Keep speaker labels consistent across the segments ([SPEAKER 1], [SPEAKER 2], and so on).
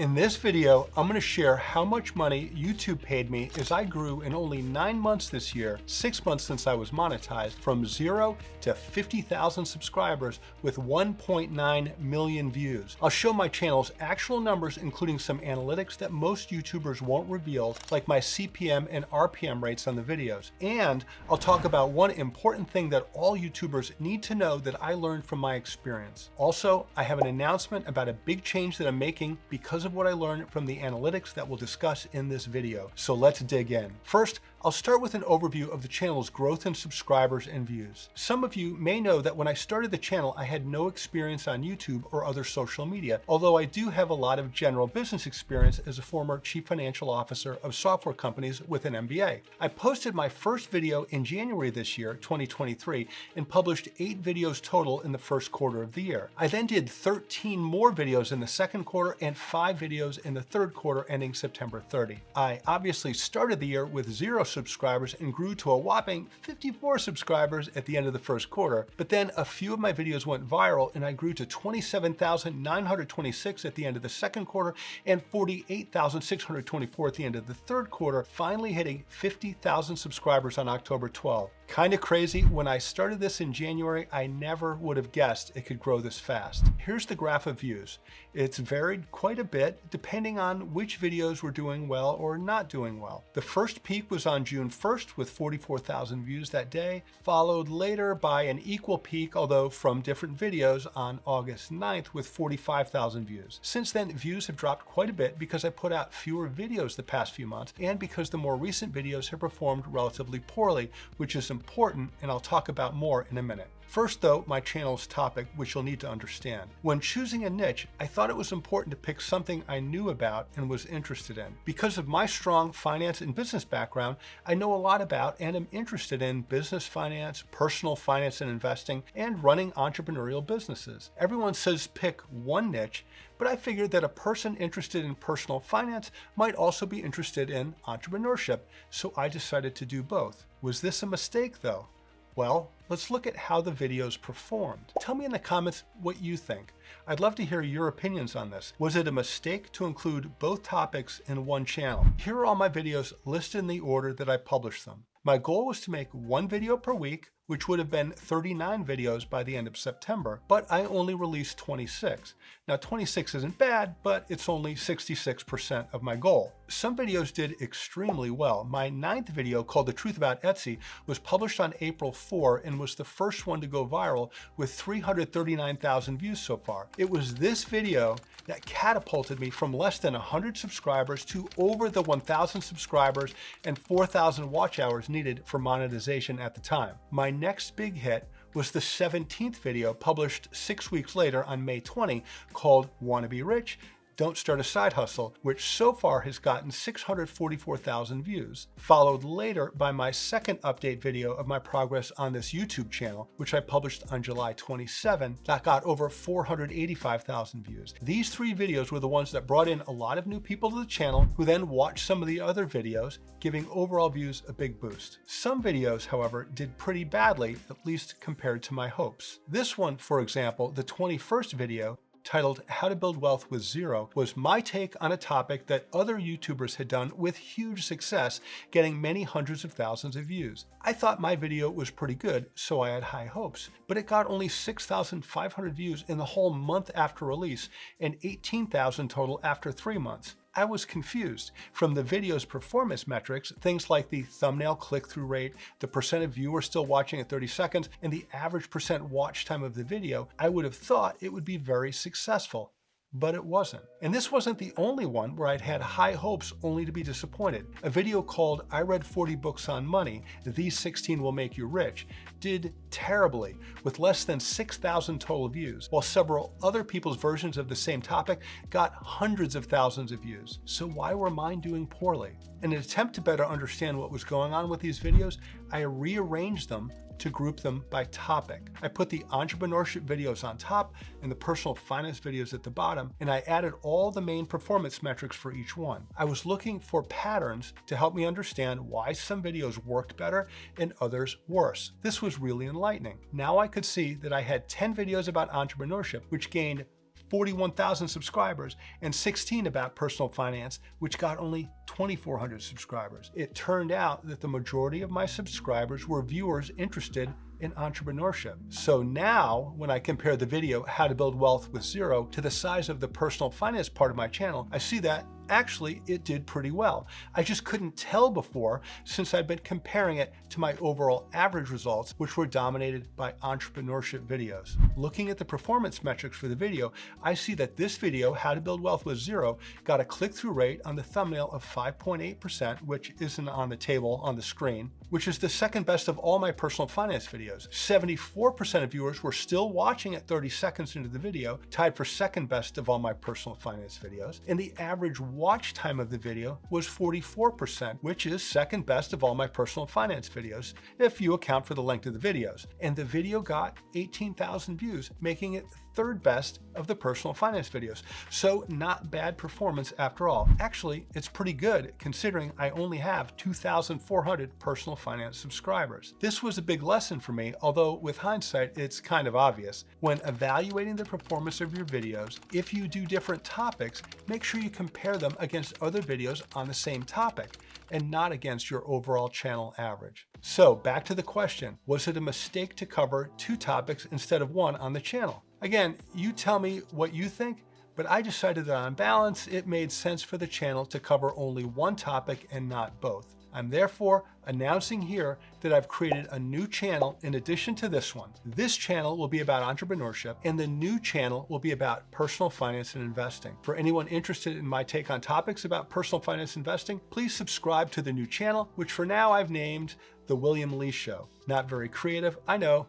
[SPEAKER 1] In this video, I'm going to share how much money YouTube paid me as I grew in only 9 months this year, 6 months since I was monetized, from 0 to 50,000 subscribers with 1.9 million views. I'll show my channel's actual numbers, including some analytics that most YouTubers won't reveal, like my CPM and RPM rates on the videos. And I'll talk about one important thing that all YouTubers need to know that I learned from my experience. Also, I have an announcement about a big change that I'm making because of what I learned from the analytics that we'll discuss in this video. So let's dig in. First, I'll start with an overview of the channel's growth in subscribers and views. Some of you may know that when I started the channel, I had no experience on YouTube or other social media, although I do have a lot of general business experience as a former chief financial officer of software companies with an MBA. I posted my first video in January this year, 2023, and published 8 videos total in the first quarter of the year. I then did 13 more videos in the second quarter and 5 videos in the third quarter ending September 30. I obviously started the year with 0 subscribers and grew to a whopping 54 subscribers at the end of the first quarter. But then a few of my videos went viral and I grew to 27,926 at the end of the second quarter and 48,624 at the end of the third quarter, finally hitting 50,000 subscribers on October 12. Kind of crazy. When I started this in January, I never would have guessed it could grow this fast. Here's the graph of views. It's varied quite a bit depending on which videos were doing well or not doing well. The first peak was on June 1st with 44,000 views that day, followed later by an equal peak, although from different videos, on August 9th with 45,000 views. Since then, views have dropped quite a bit because I put out fewer videos the past few months and because the more recent videos have performed relatively poorly, which is important, and I'll talk about more in a minute. First though, my channel's topic, which you'll need to understand. When choosing a niche, I thought it was important to pick something I knew about and was interested in. Because of my strong finance and business background, I know a lot about and am interested in business finance, personal finance and investing, and running entrepreneurial businesses. Everyone says pick one niche, but I figured that a person interested in personal finance might also be interested in entrepreneurship, so I decided to do both. Was this a mistake though? Well, let's look at how the videos performed. Tell me in the comments what you think. I'd love to hear your opinions on this. Was it a mistake to include both topics in one channel? Here are all my videos listed in the order that I published them. My goal was to make 1 video per week, which would have been 39 videos by the end of September, but I only released 26. Now 26 isn't bad, but it's only 66% of my goal. Some videos did extremely well. My 9th video, called The Truth About Etsy, was published on April 4 and was the first one to go viral with 339,000 views so far. It was this video that catapulted me from less than 100 subscribers to over the 1,000 subscribers and 4,000 watch hours needed for monetization at the time. My next big hit was the 17th video, published 6 weeks later on May 20, called Wanna Be Rich? Don't Start a Side Hustle, which so far has gotten 644,000 views, followed later by my second update video of my progress on this YouTube channel, which I published on July 27, that got over 485,000 views. These 3 videos were the ones that brought in a lot of new people to the channel, who then watched some of the other videos, giving overall views a big boost. Some videos, however, did pretty badly, at least compared to my hopes. This one, for example, the 21st video, titled How to Build Wealth with Zero, was my take on a topic that other YouTubers had done with huge success, getting many hundreds of thousands of views. I thought my video was pretty good, so I had high hopes, but it got only 6,500 views in the whole month after release and 18,000 total after 3 months. I was confused. From the video's performance metrics, things like the thumbnail click-through rate, the percent of viewers still watching at 30 seconds, and the average percent watch time of the video, I would have thought it would be very successful. But it wasn't. And this wasn't the only one where I'd had high hopes only to be disappointed. A video called I Read 40 Books on Money, These 16 Will Make You Rich, did terribly with less than 6,000 total views, while several other people's versions of the same topic got hundreds of thousands of views. So why were mine doing poorly? In an attempt to better understand what was going on with these videos, I rearranged them to group them by topic. I put the entrepreneurship videos on top and the personal finance videos at the bottom, and I added all the main performance metrics for each one. I was looking for patterns to help me understand why some videos worked better and others worse. This was really enlightening. Now I could see that I had 10 videos about entrepreneurship, which gained 41,000 subscribers, and 16 about personal finance, which got only 2,400 subscribers. It turned out that the majority of my subscribers were viewers interested in entrepreneurship. So now, when I compare the video, How to Build Wealth with Zero, to the size of the personal finance part of my channel, I see that actually it did pretty well. I just couldn't tell before since I've been comparing it to my overall average results, which were dominated by entrepreneurship videos. Looking at the performance metrics for the video, I see that this video, How to Build Wealth with Zero, got a click-through rate on the thumbnail of 5.8%, which isn't on the table on the screen, which is the second best of all my personal finance videos. 74% of viewers were still watching at 30 seconds into the video, tied for second best of all my personal finance videos. And the average watch time of the video was 44%, which is second best of all my personal finance videos, if you account for the length of the videos. And the video got 18,000 views, making it third best of the personal finance videos. So not bad performance after all. Actually, it's pretty good considering I only have 2,400 personal finance subscribers. This was a big lesson for me, although with hindsight, it's kind of obvious. When evaluating the performance of your videos, if you do different topics, make sure you compare them against other videos on the same topic and not against your overall channel average. So back to the question, was it a mistake to cover 2 topics instead of 1 on the channel? Again, you tell me what you think, but I decided that on balance, it made sense for the channel to cover only 1 topic and not both. I'm therefore announcing here that I've created a new channel in addition to this one. This channel will be about entrepreneurship, and the new channel will be about personal finance and investing. For anyone interested in my take on topics about personal finance investing, please subscribe to the new channel, which for now I've named The William Lee Show. Not very creative, I know,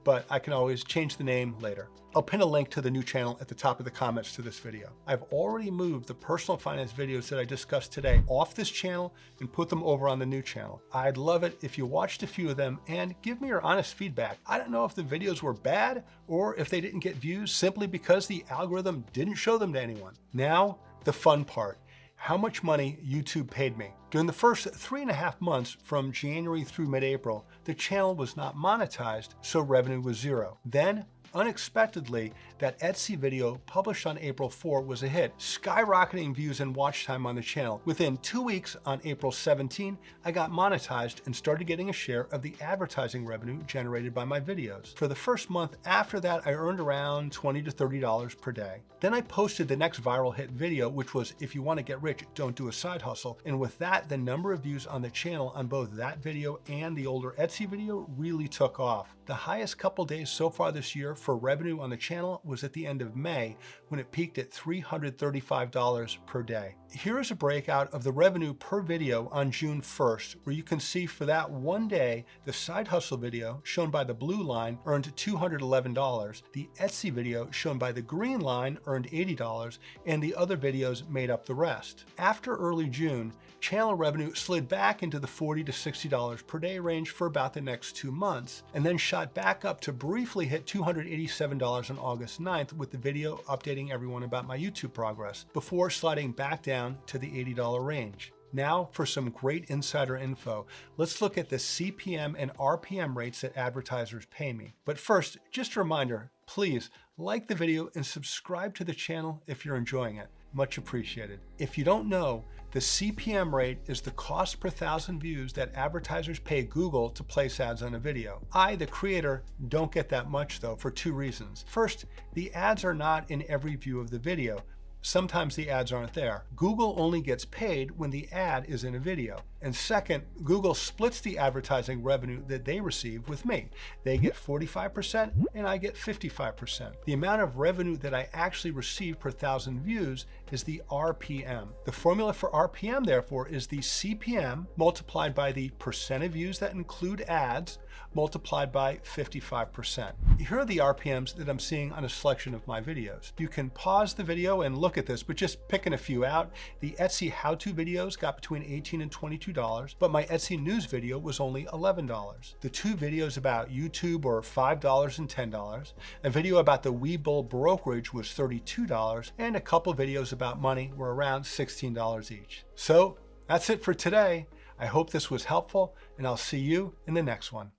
[SPEAKER 1] but I can always change the name later. I'll pin a link to the new channel at the top of the comments to this video. I've already moved the personal finance videos that I discussed today off this channel and put them over on the new channel. I'd love it if you watched a few of them and give me your honest feedback. I don't know if the videos were bad or if they didn't get views simply because the algorithm didn't show them to anyone. Now, the fun part. How much money YouTube paid me. During the first 3.5 months from January through mid-April, the channel was not monetized, so revenue was 0. Then, unexpectedly, that Etsy video published on April 4 was a hit, skyrocketing views and watch time on the channel. Within 2 weeks, on April 17, I got monetized and started getting a share of the advertising revenue generated by my videos. For the first month after that, I earned around $20 to $30 per day. Then I posted the next viral hit video, which was If You Want to Get Rich, Don't Do a Side Hustle. And with that, the number of views on the channel on both that video and the older Etsy video really took off. The highest couple days so far this year for revenue on the channel was at the end of May, when it peaked at $335 per day. Here is a breakout of the revenue per video on June 1st, where you can see for that one day, the side hustle video, shown by the blue line, earned $211. The Etsy video, shown by the green line, earned $80, and the other videos made up the rest. After early June, channel revenue slid back into the $40 to $60 per day range for about the next 2 months, and then shot back up to briefly hit $287 on August 9th with the video updating everyone about my YouTube progress, before sliding back down to the $80 range. Now for some great insider info. Let's look at the CPM and RPM rates that advertisers pay me. But first, just a reminder, please like the video and subscribe to the channel if you're enjoying it. Much appreciated. If you don't know, the CPM rate is the cost per 1,000 views that advertisers pay Google to place ads on a video. I, the creator, don't get that much though, for 2 reasons. First, the ads are not in every view of the video. Sometimes the ads aren't there. Google only gets paid when the ad is in a video. And second, Google splits the advertising revenue that they receive with me. They get 45% and I get 55%. The amount of revenue that I actually receive per 1,000 views is the RPM. The formula for RPM, therefore, is the CPM multiplied by the percent of views that include ads multiplied by 55%. Here are the RPMs that I'm seeing on a selection of my videos. You can pause the video and look at this, but just picking a few out. The Etsy how-to videos got between $18 and $22, but my Etsy news video was only $11. The 2 videos about YouTube were $5 and $10. A video about the Webull brokerage was $32, and a couple videos about money were around $16 each. So that's it for today. I hope this was helpful, and I'll see you in the next one.